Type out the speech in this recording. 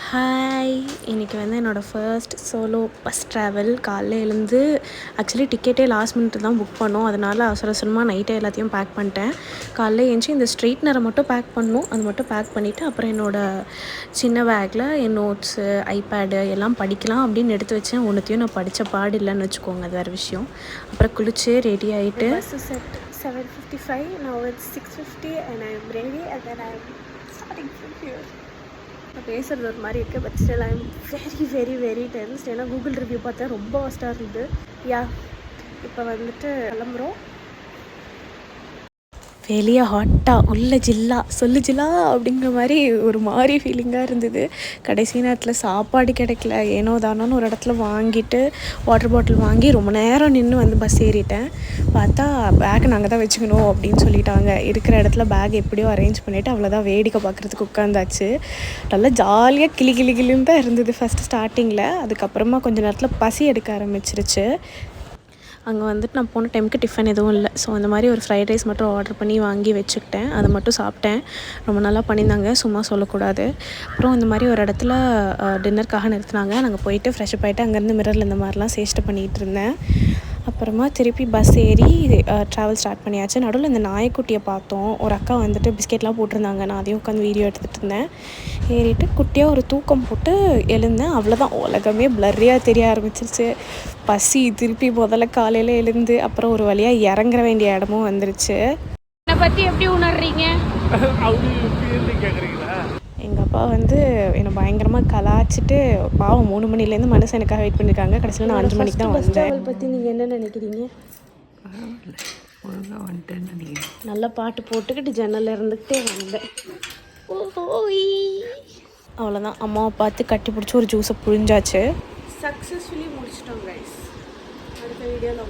Hi, இன்றைக்கி வந்து என்னோடய ஃபர்ஸ்ட் சோலோ பஸ் ட்ராவல். காலைல எழுந்து ஆக்சுவலி டிக்கெட்டே லாஸ்ட் மினிட் தான் புக் பண்ணோம். அதனால் அவசரமாக நைட்டே எல்லாத்தையும் பேக் பண்ணிட்டேன். காலைல எழுந்துச்சி இந்த ஸ்ட்ரெயிட்னரை மட்டும் பேக் பண்ணணும். அது மட்டும் பேக் பண்ணிவிட்டு அப்புறம் என்னோடய சின்ன பேக்கில் என் நோட்ஸு, ஐபேடு எல்லாம் படிக்கலாம் அப்படின்னு எடுத்து வச்சேன். ஒன்றுத்தையும் நான் படித்த பாடு இல்லைன்னு வச்சுக்கோங்க, அது வேறு விஷயம். அப்புறம் குளிச்சு ரெடி ஆகிட்டு bus is at 7:55. Now it's 6:50 and I'm ready and then I'm starting from here. நான் பேசுகிறது ஒரு மாதிரி இருக்குது, but still I'm very tensed. ஏன்னா கூகுள் ரிவ்யூ பார்த்தா ரொம்ப ஒஸ்ட்டாக இருந்தது. இப்போ வந்துட்டு கிளம்புறோம். வெளியே ஹாட்டாக உள்ள ஜில்லா சொல்லு ஜில்லா அப்படிங்கிற மாதிரி ஒரு மாதிரி ஃபீலிங்காக இருந்தது. கடைசி நேரத்தில் சாப்பாடு கிடைக்கல. ஏனோ தானோன்னு ஒரு இடத்துல வாங்கிட்டு வாட்டர் பாட்டில் வாங்கி ரொம்ப நேரம் நின்று வந்து பஸ் ஏறிட்டேன். பார்த்தா பேக் நாங்கள் தான் வச்சுக்கணும் அப்படின்னு சொல்லிட்டாங்க. இருக்கிற இடத்துல பேக் எப்படியோ அரேஞ்ச் பண்ணிவிட்டு அவ்வளோதான் வேடிக்கை பார்க்குறதுக்கு உட்காந்தாச்சு. நல்லா ஜாலியாக கிளின்னு தான் இருந்தது ஃபஸ்ட்டு ஸ்டார்டிங்கில். அதுக்கப்புறமா கொஞ்சம் நேரத்தில் பசி எடுக்க ஆரம்பிச்சிருச்சு. அங்கே வந்துட்டு நான் போன டைமுக்கு டிஃபன் எதுவும் இல்லை. ஸோ அந்த மாதிரி ஒரு ஃப்ரைட் ரைஸ் மட்டும் ஆர்டர் பண்ணி வாங்கி வச்சுக்கிட்டேன். அதை மட்டும் சாப்பிட்டேன். ரொம்ப நல்லா பண்ணியிருந்தாங்க, சும்மா சொல்லக்கூடாது. அப்புறம் இந்த மாதிரி ஒரு இடத்துல டின்னருக்காக நிறுத்தினாங்க. நாங்கள் போயிட்டு ஃப்ரெஷ்அப் ஆகிட்டு அங்கேருந்து மிரரில் இந்த மாதிரிலாம் சேஷ்டை பண்ணிகிட்டு இருந்தேன். அப்புறமா திருப்பி பஸ் ஏறி ட்ராவல் ஸ்டார்ட் பண்ணியாச்சு. நடுவில் இந்த நாய்க்குட்டியை பார்த்தோம். ஒரு அக்கா வந்துட்டு பிஸ்கெட்லாம் போட்டிருந்தாங்க. நான் அதையும் உட்காந்து வீடியோ எடுத்துகிட்டு இருந்தேன். ஏறிட்டு குட்டியாக ஒரு தூக்கம் போட்டு எழுந்தேன். அவ்வளோதான், உலகமே ப்ளர்ரியாக தெரிய ஆரம்பிச்சிருச்சு. பசி திருப்பி முதல்ல காலையில் எழுந்து அப்புறம் ஒரு வழியாக இறங்குற வேண்டிய இடமும் வந்துருச்சு. என்னை பற்றி எப்படி உணர்றீங்க? எங்கள் அப்பா வந்து என்னை பயங்கரமாக கலாச்சிட்டு பாவம் 3 மணிலேருந்து மனுஷன் எனக்காக வெயிட் பண்ணியிருக்காங்க. கடைசியில் நான் 5 மணிக்கு தான் வந்தேன். பற்றி நீங்கள் என்ன நினைக்கிறீங்க? ஒழுங்காக வந்துட்டேன்னு நினைக்கிறேன். நல்ல பாட்டு போட்டுக்கிட்டு ஜன்னலில் இருந்துக்கிட்டே வந்தேன். அவ்வளோதான், அம்மாவை பார்த்து கட்டி பிடிச்சி ஒரு ஜூஸை புழிஞ்சாச்சு. சக்ஸஸ்ஃபுல்லி முடிச்சிட்டோம் கைஸ். அடுத்த வீடியோவில்